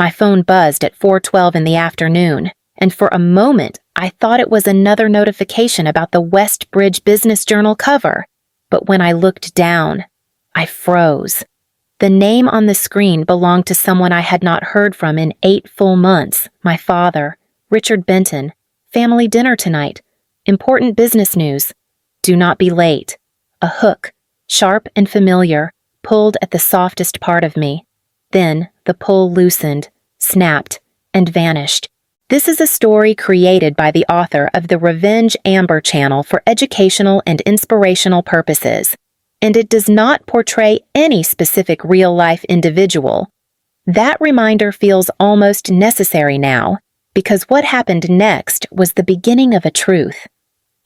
My phone buzzed at 4:12 in the afternoon, and for a moment I thought it was another notification about the Westbridge Business Journal cover. But when I looked down, I froze. The name on the screen belonged to someone I had not heard from in 8 full months, my father, Richard Benton. Family dinner tonight. Important business news. Do not be late. A hook, sharp and familiar, pulled at the softest part of me. Then the pull loosened, snapped, and vanished. This is a story created by the author of the Revenge Amber channel for educational and inspirational purposes, and it does not portray any specific real-life individual. That reminder feels almost necessary now, because what happened next was the beginning of a truth.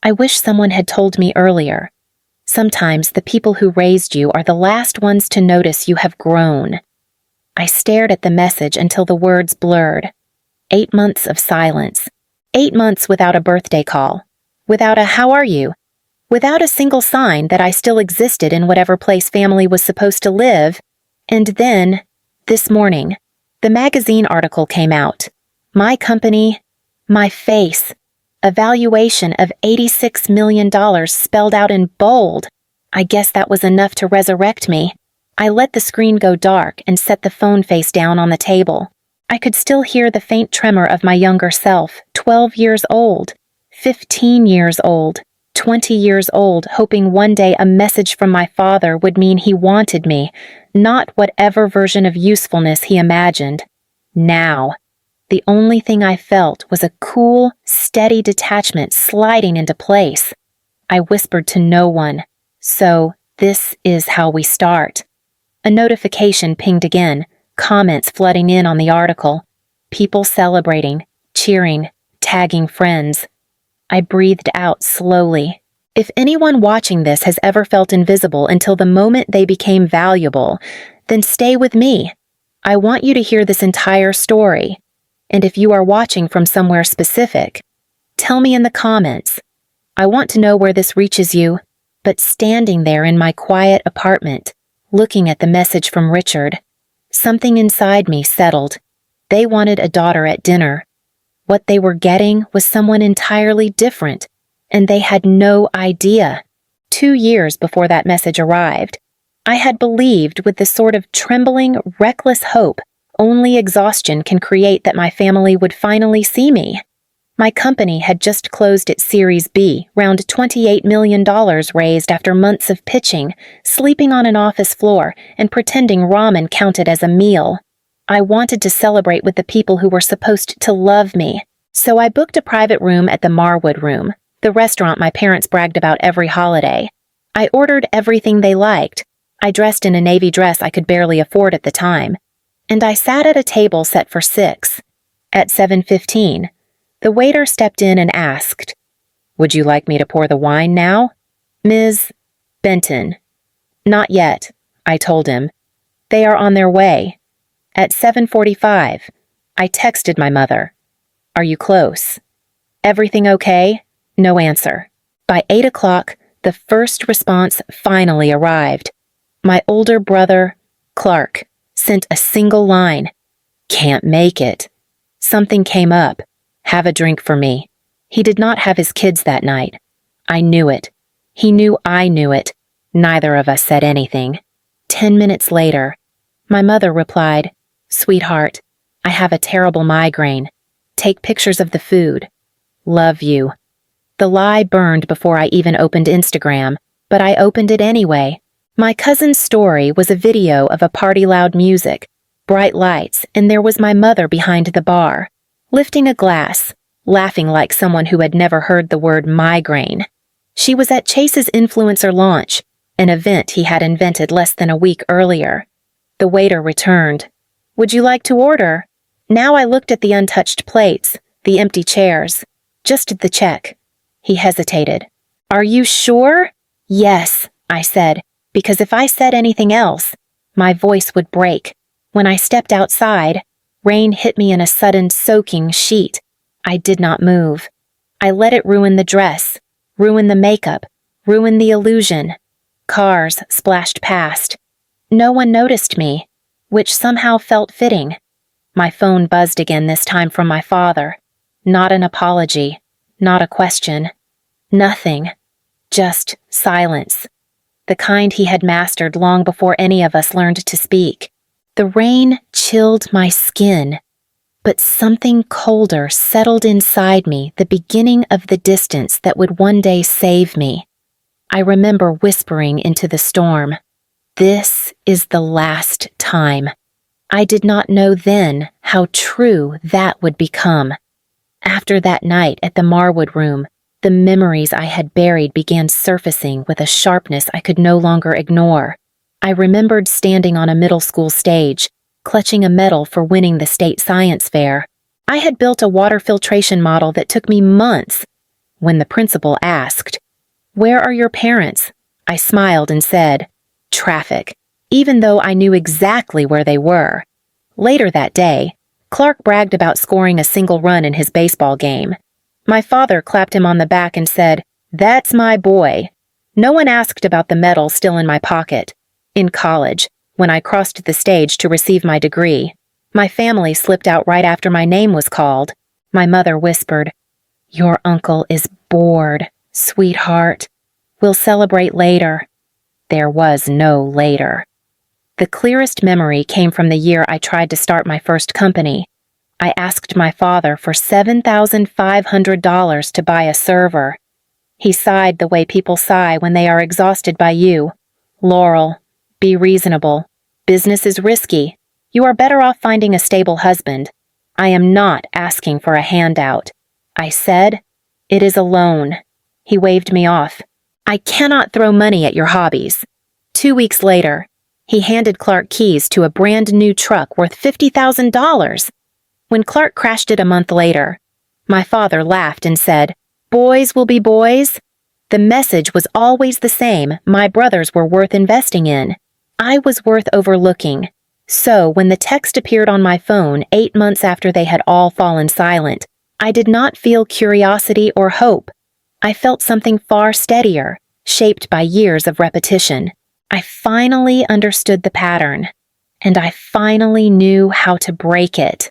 I wish someone had told me earlier. Sometimes the people who raised you are the last ones to notice you have grown. I stared at the message until the words blurred. 8 months of silence. 8 months without a birthday call. Without a "how are you?" Without a single sign that I still existed in whatever place family was supposed to live. And then, this morning, the magazine article came out. My company, my face, a valuation of $86 million spelled out in bold. I guess that was enough to resurrect me. I let the screen go dark and set the phone face down on the table. I could still hear the faint tremor of my younger self, 12 years old, 15 years old, 20 years old, hoping one day a message from my father would mean he wanted me, not whatever version of usefulness he imagined. Now, the only thing I felt was a cool, steady detachment sliding into place. I whispered to no one. So, this is how we start. A notification pinged again, comments flooding in on the article. People celebrating, cheering, tagging friends. I breathed out slowly. If anyone watching this has ever felt invisible until the moment they became valuable, then stay with me. I want you to hear this entire story. And if you are watching from somewhere specific, tell me in the comments. I want to know where this reaches you, but standing there in my quiet apartment, looking at the message from Richard, something inside me settled. They wanted a daughter at dinner. What they were getting was someone entirely different, and they had no idea. 2 years before that message arrived, I had believed with the sort of trembling, reckless hope only exhaustion can create that my family would finally see me. My company had just closed its Series B, round $28 million raised after months of pitching, sleeping on an office floor, and pretending ramen counted as a meal. I wanted to celebrate with the people who were supposed to love me, so I booked a private room at the Marwood Room, the restaurant my parents bragged about every holiday. I ordered everything they liked. I dressed in a navy dress I could barely afford at the time, and I sat at a table set for 6. At 7:15, the waiter stepped in and asked, "Would you like me to pour the wine now, Ms. Benton?" "Not yet," I told him. "They are on their way." At 7:45, I texted my mother, "Are you close? Everything okay?" No answer. By 8 o'clock, the first response finally arrived. My older brother, Clark, sent a single line. "Can't make it." Something came up. "Have a drink for me." He did not have his kids that night. I knew it. He knew I knew it. Neither of us said anything. 10 minutes later, my mother replied, "Sweetheart, I have a terrible migraine. Take pictures of the food. Love you." The lie burned before I even opened Instagram, but I opened it anyway. My cousin's story was a video of a party, loud music, bright lights, and there was my mother behind the bar, lifting a glass, laughing like someone who had never heard the word migraine. She was at Chase's influencer launch, an event he had invented less than a week earlier. The waiter returned. "Would you like to order?" Now I looked at the untouched plates, the empty chairs, just the check. He hesitated. "Are you sure?" "Yes," I said, because if I said anything else, my voice would break. When I stepped outside, rain hit me in a sudden soaking sheet. I did not move. I let it ruin the dress, ruin the makeup, ruin the illusion. Cars splashed past. No one noticed me, which somehow felt fitting. My phone buzzed again, this time from my father. Not an apology, not a question. Nothing. Just silence. The kind he had mastered long before any of us learned to speak. The rain chilled my skin, but something colder settled inside me, the beginning of the distance that would one day save me. I remember whispering into the storm, "This is the last time." I did not know then how true that would become. After that night at the Marwood Room, the memories I had buried began surfacing with a sharpness I could no longer ignore. I remembered standing on a middle school stage, clutching a medal for winning the state science fair. I had built a water filtration model that took me months. When the principal asked, "Where are your parents?" I smiled and said, "Traffic," even though I knew exactly where they were. Later that day, Clark bragged about scoring a single run in his baseball game. My father clapped him on the back and said, "That's my boy." No one asked about the medal still in my pocket. In college, when I crossed the stage to receive my degree, my family slipped out right after my name was called. My mother whispered, "Your uncle is bored, sweetheart. We'll celebrate later." There was no later. The clearest memory came from the year I tried to start my first company. I asked my father for $7,500 to buy a server. He sighed the way people sigh when they are exhausted by you. "Laurel, be reasonable. Business is risky. You are better off finding a stable husband. I am not asking for a handout." I said, "It is a loan." He waved me off. "I cannot throw money at your hobbies." 2 weeks later, he handed Clark keys to a brand new truck worth $50,000. When Clark crashed it a month later, my father laughed and said, "Boys will be boys." The message was always the same: my brothers were worth investing in. I was worth overlooking. So when the text appeared on my phone 8 months after they had all fallen silent, I did not feel curiosity or hope. I felt something far steadier, shaped by years of repetition. I finally understood the pattern, and I finally knew how to break it.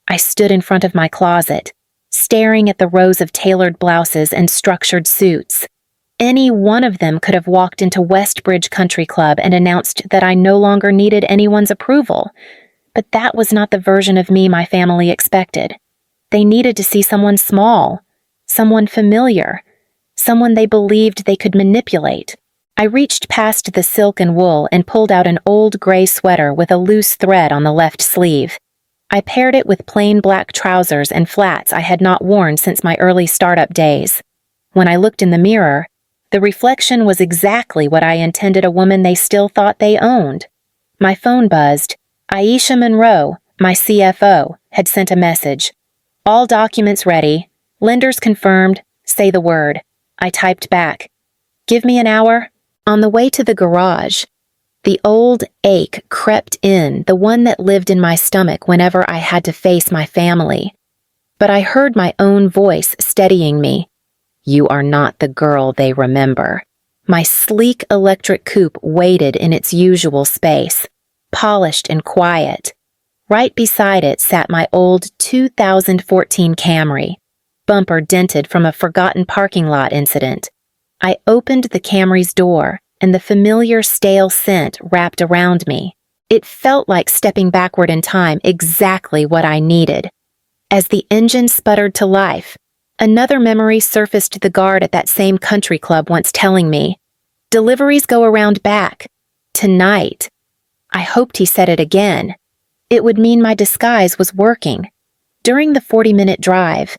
I stood in front of my closet, staring at the rows of tailored blouses and structured suits. Any one of them could have walked into Westbridge Country Club and announced that I no longer needed anyone's approval. But that was not the version of me my family expected. They needed to see someone small, someone familiar, someone they believed they could manipulate. I reached past the silk and wool and pulled out an old gray sweater with a loose thread on the left sleeve. I paired it with plain black trousers and flats I had not worn since my early startup days. When I looked in the mirror, the reflection was exactly what I intended a woman they still thought they owned. My phone buzzed. Aisha Monroe, my CFO, had sent a message. "All documents ready. Lenders confirmed. Say the word." I typed back, "Give me an hour." On the way to the garage, the old ache crept in, the one that lived in my stomach whenever I had to face my family. But I heard my own voice steadying me. "You are not the girl they remember." My sleek electric coupe waited in its usual space, polished and quiet. Right beside it sat my old 2014 Camry, bumper dented from a forgotten parking lot incident. I opened the Camry's door, and the familiar stale scent wrapped around me. It felt like stepping backward in time, exactly what I needed. As the engine sputtered to life, another memory surfaced, the guard at that same country club once telling me, "Deliveries go around back. Tonight." I hoped he said it again. It would mean my disguise was working. During the 40-minute drive,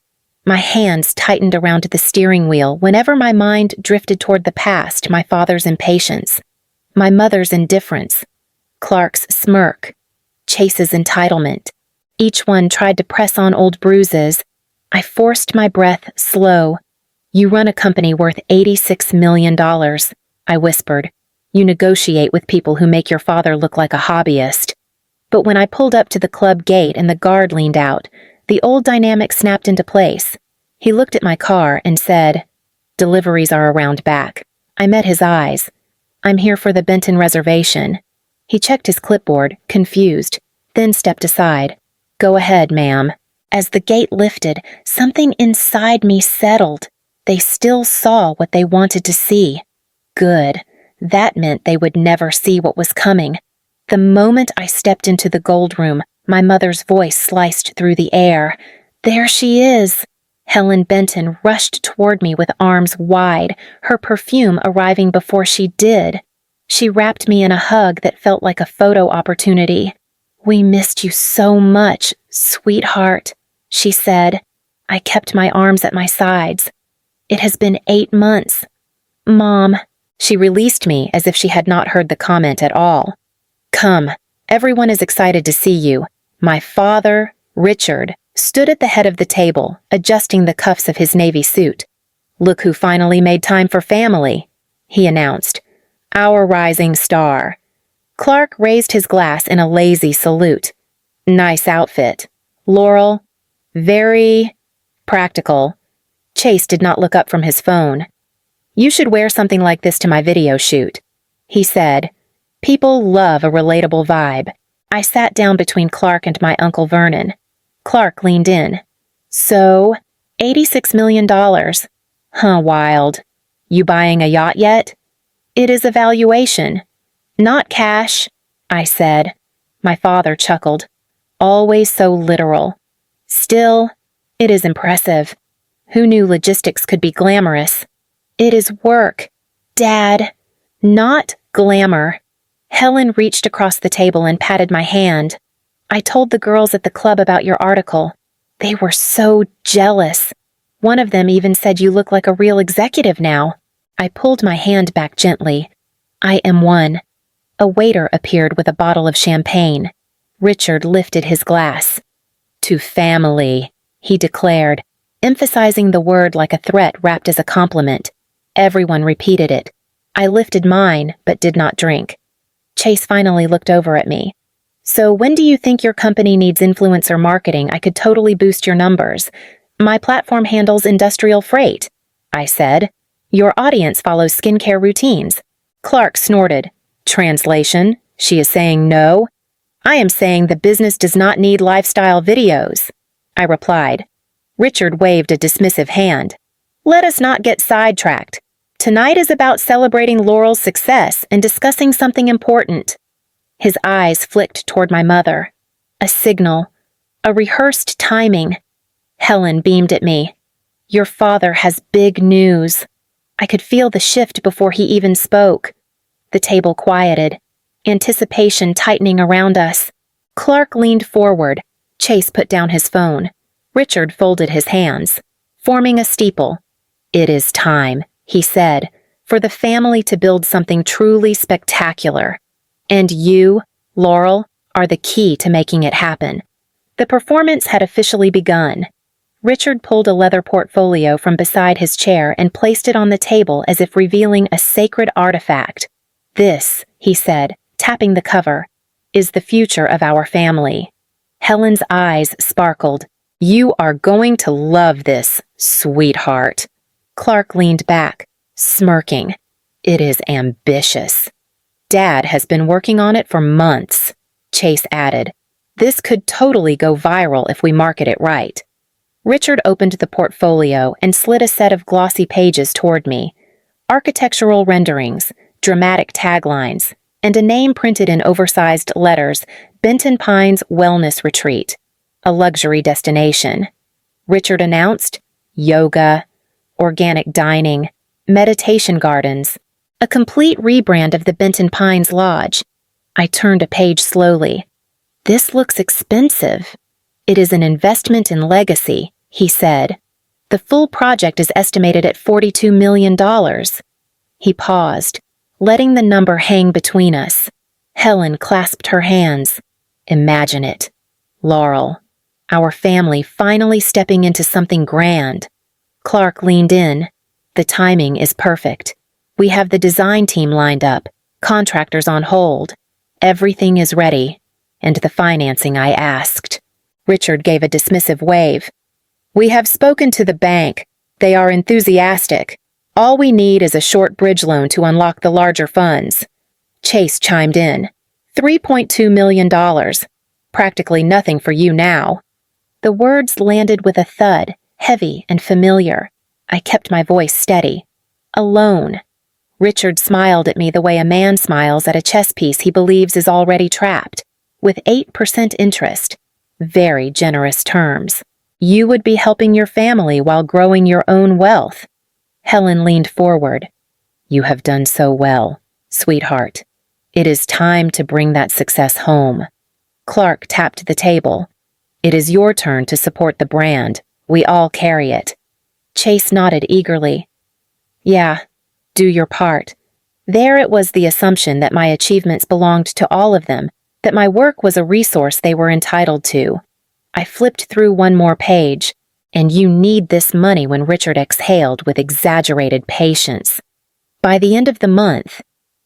my hands tightened around the steering wheel whenever my mind drifted toward the past, my father's impatience, my mother's indifference, Clark's smirk, Chase's entitlement. Each one tried to press on old bruises. I forced my breath slow. "You run a company worth $86 million, I whispered. "You negotiate with people who make your father look like a hobbyist." But when I pulled up to the club gate and the guard leaned out, the old dynamic snapped into place. He looked at my car and said, "Deliveries are around back." I met his eyes. "I'm here for the Benton reservation." He checked his clipboard, confused, then stepped aside. Go ahead, ma'am. As the gate lifted, something inside me settled. They still saw what they wanted to see. Good. That meant they would never see what was coming. The moment I stepped into the gold room, my mother's voice sliced through the air. There she is! Helen Benton rushed toward me with arms wide, her perfume arriving before she did. She wrapped me in a hug that felt like a photo opportunity. We missed you so much, sweetheart, she said. I kept my arms at my sides. It has been 8 months. Mom. She released me as if she had not heard the comment at all. Come, everyone is excited to see you. My father, Richard, stood at the head of the table, adjusting the cuffs of his navy suit. Look who finally made time for family, he announced. Our rising star. Clark raised his glass in a lazy salute. Nice outfit. Laurel, very practical. Chase did not look up from his phone. You should wear something like this to my video shoot, he said. People love a relatable vibe. I sat down between Clark and my Uncle Vernon. Clark leaned in. So, $86 million. Huh, wild. You buying a yacht yet? It is a valuation. Not cash, I said. My father chuckled. Always so literal. Still, it is impressive. Who knew logistics could be glamorous? It is work, Dad. Not glamour. Helen reached across the table and patted my hand. I told the girls at the club about your article. They were so jealous. One of them even said you look like a real executive now. I pulled my hand back gently. I am one. A waiter appeared with a bottle of champagne. Richard lifted his glass. To family, he declared, emphasizing the word like a threat wrapped as a compliment. Everyone repeated it. I lifted mine, but did not drink. Chase finally looked over at me. So when do you think your company needs influencer marketing? I could totally boost your numbers. My platform handles industrial freight, I said. Your audience follows skincare routines. Clark snorted. Translation, she is saying no. I am saying the business does not need lifestyle videos, I replied. Richard waved a dismissive hand. Let us not get sidetracked. Tonight is about celebrating Laurel's success and discussing something important. His eyes flicked toward my mother. A signal. A rehearsed timing. Helen beamed at me. Your father has big news. I could feel the shift before he even spoke. The table quieted. Anticipation tightening around us. Clark leaned forward. Chase put down his phone. Richard folded his hands, forming a steeple. It is time, he said, for the family to build something truly spectacular. And you, Laurel, are the key to making it happen. The performance had officially begun. Richard pulled a leather portfolio from beside his chair and placed it on the table as if revealing a sacred artifact. This, he said, tapping the cover, is the future of our family. Helen's eyes sparkled. You are going to love this, sweetheart. Clark leaned back, smirking. It is ambitious. Dad has been working on it for months, Chase added. This could totally go viral if we market it right. Richard opened the portfolio and slid a set of glossy pages toward me. Architectural renderings, dramatic taglines, and a name printed in oversized letters, Benton Pines Wellness Retreat, a luxury destination. Richard announced, yoga, organic dining, meditation gardens, a complete rebrand of the Benton Pines Lodge. I turned a page slowly. This looks expensive. It is an investment in legacy, he said. The full project is estimated at $42 million. He paused, letting the number hang between us. Helen clasped her hands. Imagine it. Laurel, our family finally stepping into something grand. Clark leaned in. The timing is perfect. We have the design team lined up, contractors on hold. Everything is ready. And the financing I asked. Richard gave a dismissive wave. We have spoken to the bank. They are enthusiastic. All we need is a short bridge loan to unlock the larger funds. Chase chimed in. $3.2 million. practically nothing for you now." The words landed with a thud, heavy and familiar. I kept my voice steady. "Alone." Richard smiled at me the way a man smiles at a chess piece he believes is already trapped, with 8% interest. Very generous terms. "You would be helping your family while growing your own wealth." Helen leaned forward. "You have done so well, sweetheart. It is time to bring that success home." Clark tapped the table. "It is your turn to support the brand. We all carry it." Chase nodded eagerly. "Yeah, do your part." There it was, the assumption that my achievements belonged to all of them, that my work was a resource they were entitled to. I flipped through one more page. "And you need this money," when Richard exhaled with exaggerated patience. "By the end of the month,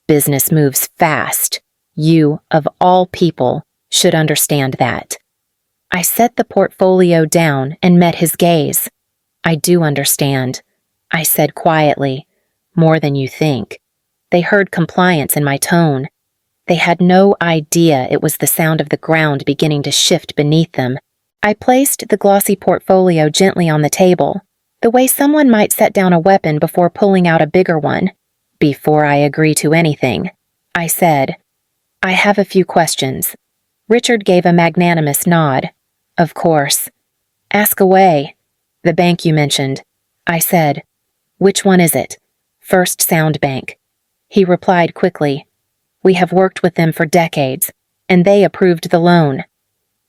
business moves fast. You, of all people, should understand that." I set the portfolio down and met his gaze. "I do understand," I said quietly. "More than you think." They heard compliance in my tone. They had no idea it was the sound of the ground beginning to shift beneath them. I placed the glossy portfolio gently on the table, the way someone might set down a weapon before pulling out a bigger one. "Before I agree to anything," I said, "I have a few questions." Richard gave a magnanimous nod. "Of course." "Ask away." "The bank you mentioned," I said. "Which one is it?" "First Sound Bank." He replied quickly. "We have worked with them for decades, and they approved the loan."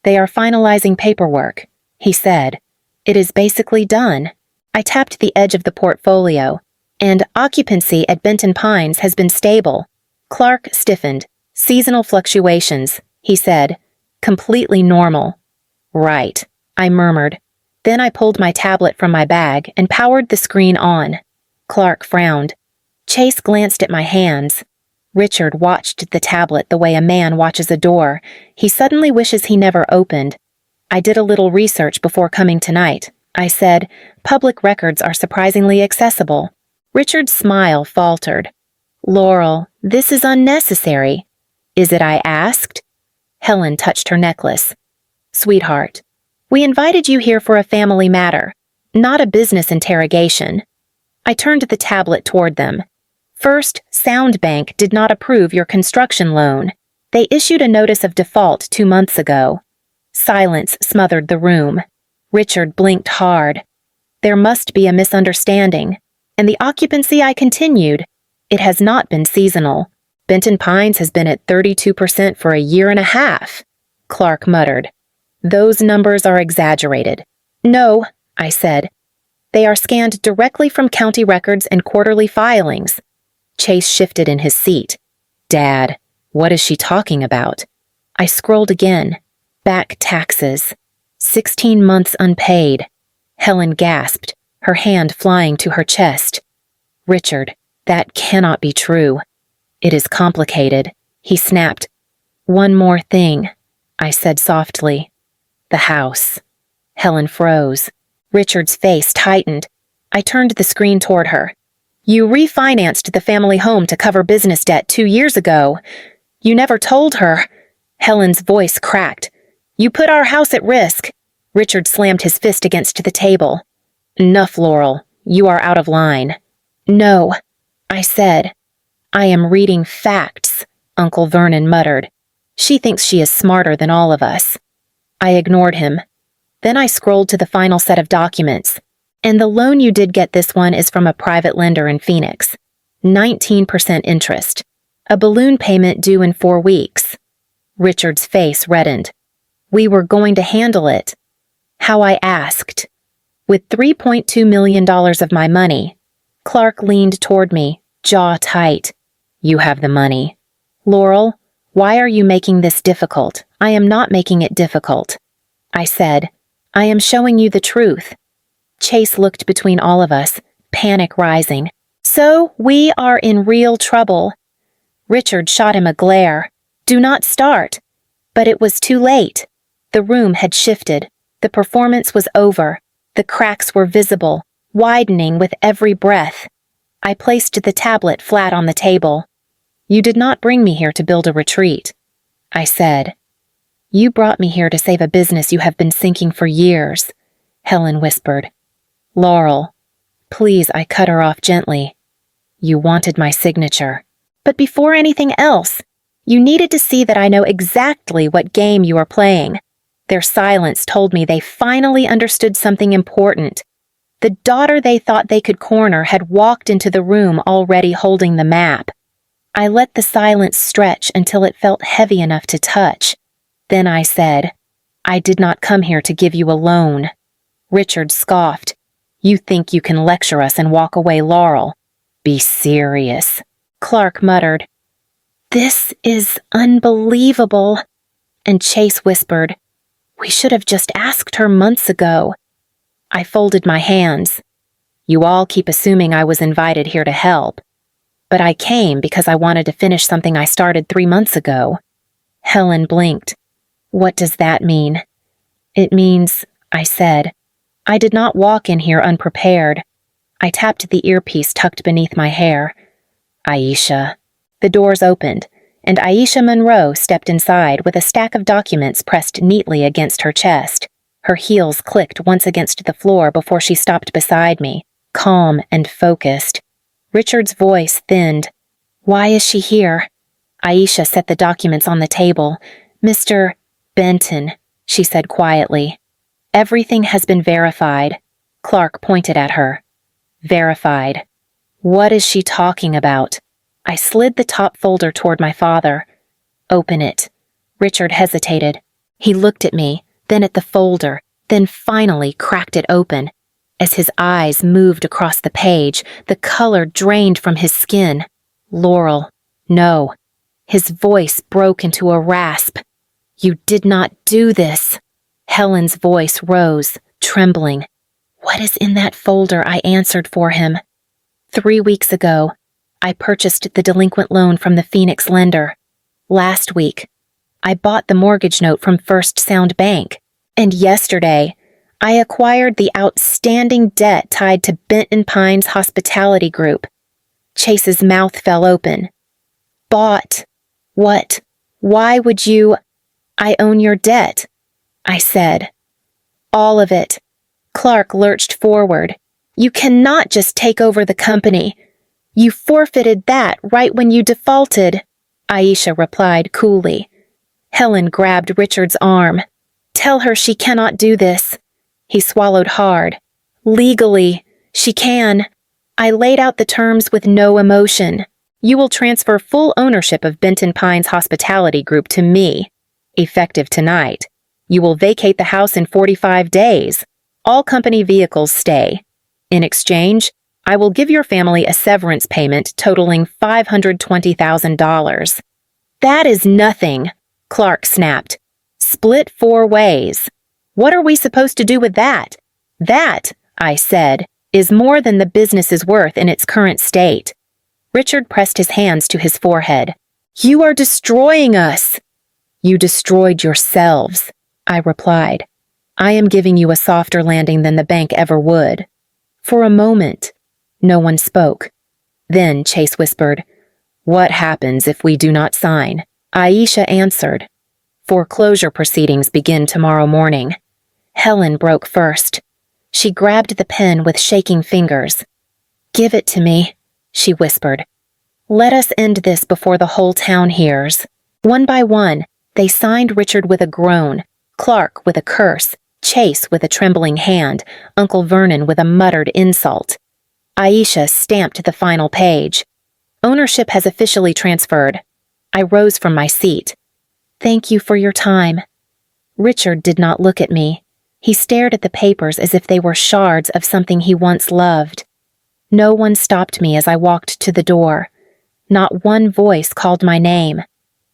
"They are finalizing paperwork," he said. "It is basically done." I tapped the edge of the portfolio, and occupancy at Benton Pines has been stable. Clark stiffened. "Seasonal fluctuations," he said. "Completely normal." "Right," I murmured. Then I pulled my tablet from my bag and powered the screen on. Clark frowned. Chase glanced at my hands. Richard watched the tablet the way a man watches a door he suddenly wishes he never opened. "I did a little research before coming tonight," I said. "Public records are surprisingly accessible." Richard's smile faltered. "Laurel, this is unnecessary." "Is it?" I asked. Helen touched her necklace. "Sweetheart, we invited you here for a family matter, not a business interrogation." I turned the tablet toward them. "First Sound Bank did not approve your construction loan. They issued a notice of default 2 months ago." Silence smothered the room. Richard blinked hard. "There must be a misunderstanding." "And the occupancy," I continued. "It has not been seasonal. Benton Pines has been at 32% for a year and a half." Clark muttered. "Those numbers are exaggerated." "No," I said. "They are scanned directly from county records and quarterly filings." Chase shifted in his seat. "Dad, what is she talking about?" I scrolled again. Back taxes. 16 months unpaid. Helen gasped, her hand flying to her chest. "Richard, that cannot be true." "It is complicated," he snapped. "One more thing," I said softly. "The house." Helen froze. Richard's face tightened. I turned the screen toward her. "You refinanced the family home to cover business debt 2 years ago. You never told her." Helen's voice cracked. "You put our house at risk." Richard slammed his fist against the table. "Enough, Laurel. You are out of line." "No," I said. "I am reading facts," Uncle Vernon muttered. "She thinks she is smarter than all of us." I ignored him. Then I scrolled to the final set of documents. "And the loan you did get, this one is from a private lender in Phoenix. 19% interest. A balloon payment due in 4 weeks. Richard's face reddened. "We were going to handle it." How I asked. "With $3.2 million of my money." Clark leaned toward me, jaw tight. "You have the money." "Laurel, why are you making this difficult?" "I am not making it difficult," I said. "I am showing you the truth." Chase looked between all of us, panic rising. "So we are in real trouble." Richard shot him a glare. "Do not start." But it was too late. The room had shifted. The performance was over. The cracks were visible, widening with every breath. I placed the tablet flat on the table. "You did not bring me here to build a retreat," I said. You brought me here to save a business you have been sinking for years, Helen whispered. Laurel, please, I cut her off gently. You wanted my signature. But before anything else, you needed to see that I know exactly what game you are playing. Their silence told me they finally understood something important. The daughter they thought they could corner had walked into the room already holding the map. I let the silence stretch until it felt heavy enough to touch. Then I said, I did not come here to give you a loan. Richard scoffed. You think you can lecture us and walk away, Laurel. Be serious. Clark muttered, This is unbelievable. And Chase whispered, We should have just asked her months ago. I folded my hands. You all keep assuming I was invited here to help. But I came because I wanted to finish something I started 3 months ago. Helen blinked. What does that mean? It means, I said, I did not walk in here unprepared. I tapped the earpiece tucked beneath my hair. Aisha. The doors opened, and Aisha Monroe stepped inside with a stack of documents pressed neatly against her chest. Her heels clicked once against the floor before she stopped beside me, calm and focused. Richard's voice thinned. Why is she here? Aisha set the documents on the table. Mr. Benton, she said quietly. Everything has been verified. Clark pointed at her. Verified. What is she talking about? I slid the top folder toward my father. Open it. Richard hesitated. He looked at me, then at the folder, then finally cracked it open. As his eyes moved across the page, the color drained from his skin. Laurel, no. His voice broke into a rasp. You did not do this. Helen's voice rose, trembling. What is in that folder? I answered for him. 3 weeks ago, I purchased the delinquent loan from the Phoenix lender. Last week, I bought the mortgage note from First Sound Bank. And yesterday, I acquired the outstanding debt tied to Benton Pines Hospitality Group. Chase's mouth fell open. Bought? What? Why would you? I own your debt, I said. All of it. Clark lurched forward. You cannot just take over the company. You forfeited that right when you defaulted, Aisha replied coolly. Helen grabbed Richard's arm. Tell her she cannot do this. He swallowed hard. Legally, she can. I laid out the terms with no emotion. You will transfer full ownership of Benton Pines Hospitality Group to me. Effective tonight. You will vacate the house in 45 days. All company vehicles stay. In exchange, I will give your family a severance payment totaling $520,000. That is nothing, Clark snapped. Split 4 ways. What are we supposed to do with that? That, I said, is more than the business is worth in its current state. Richard pressed his hands to his forehead. You are destroying us. You destroyed yourselves, I replied. I am giving you a softer landing than the bank ever would. For a moment, no one spoke. Then Chase whispered, What happens if we do not sign? Aisha answered, Foreclosure proceedings begin tomorrow morning. Helen broke first. She grabbed the pen with shaking fingers. Give it to me, she whispered. Let us end this before the whole town hears. One by one, they signed Richard with a groan, Clark with a curse, Chase with a trembling hand, Uncle Vernon with a muttered insult. Aisha stamped the final page. Ownership has officially transferred. I rose from my seat. Thank you for your time. Richard did not look at me. He stared at the papers as if they were shards of something he once loved. No one stopped me as I walked to the door. Not one voice called my name.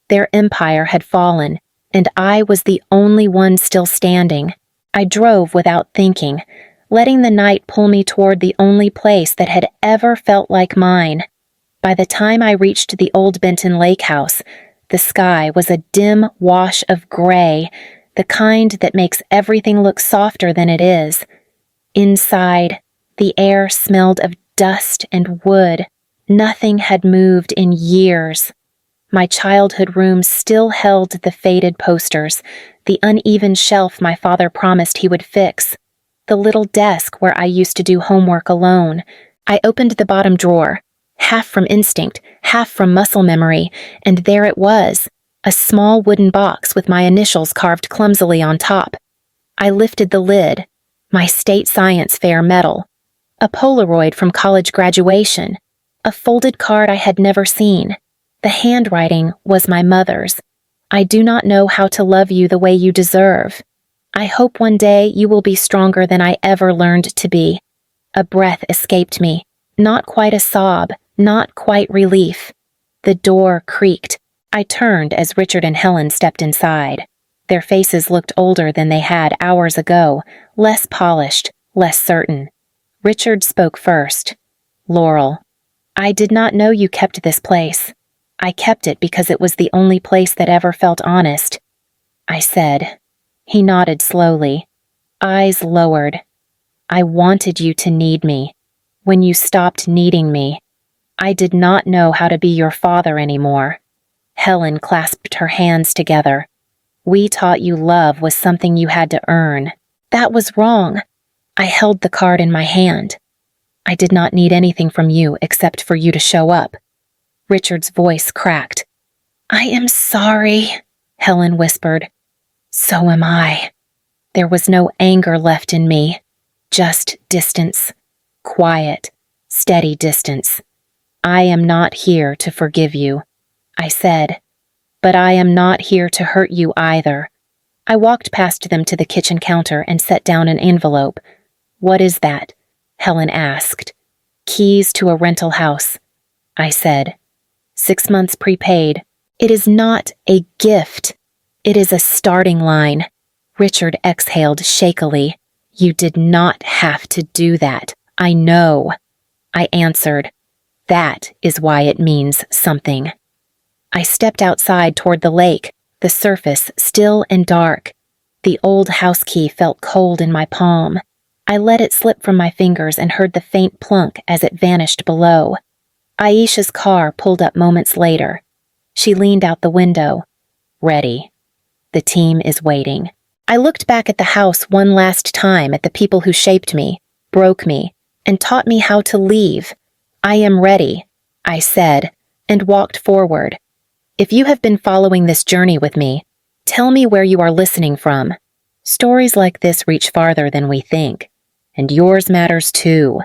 Their empire had fallen, and I was the only one still standing. I drove without thinking, letting the night pull me toward the only place that had ever felt like mine. By the time I reached the old Benton Lake house, the sky was a dim wash of gray, the kind that makes everything look softer than it is. Inside, the air smelled of dust and wood. Nothing had moved in years. My childhood room still held the faded posters, the uneven shelf my father promised he would fix, the little desk where I used to do homework alone. I opened the bottom drawer, half from instinct, half from muscle memory, and there it was, a small wooden box with my initials carved clumsily on top. I lifted the lid, my state science fair medal, a Polaroid from college graduation, a folded card I had never seen. The handwriting was my mother's. I do not know how to love you the way you deserve. I hope one day you will be stronger than I ever learned to be. A breath escaped me, not quite a sob, not quite relief. The door creaked. I turned as Richard and Helen stepped inside. Their faces looked older than they had hours ago, less polished, less certain. Richard spoke first. "Laurel, I did not know you kept this place. I kept it because it was the only place that ever felt honest," I said. He nodded slowly, eyes lowered. "I wanted you to need me. When you stopped needing me, I did not know how to be your father anymore." Helen clasped her hands together. "We taught you love was something you had to earn. That was wrong." I held the card in my hand. "I did not need anything from you except for you to show up." Richard's voice cracked. "I am sorry," Helen whispered. "So am I." There was no anger left in me, just distance. Quiet, steady distance. "I am not here to forgive you," I said. "But I am not here to hurt you either." I walked past them to the kitchen counter and set down an envelope. "What is that?" Helen asked. "Keys to a rental house," I said. 6 months prepaid. "It is not a gift. It is a starting line." Richard exhaled shakily. "You did not have to do that. I know." I answered. "That is why it means something." I stepped outside toward the lake, the surface still and dark. The old house key felt cold in my palm. I let it slip from my fingers and heard the faint plunk as it vanished below. Aisha's car pulled up moments later. She leaned out the window. "Ready. The team is waiting." I looked back at the house one last time at the people who shaped me, broke me, and taught me how to leave. "I am ready," I said, and walked forward. If you have been following this journey with me, tell me where you are listening from. Stories like this reach farther than we think, and yours matters too.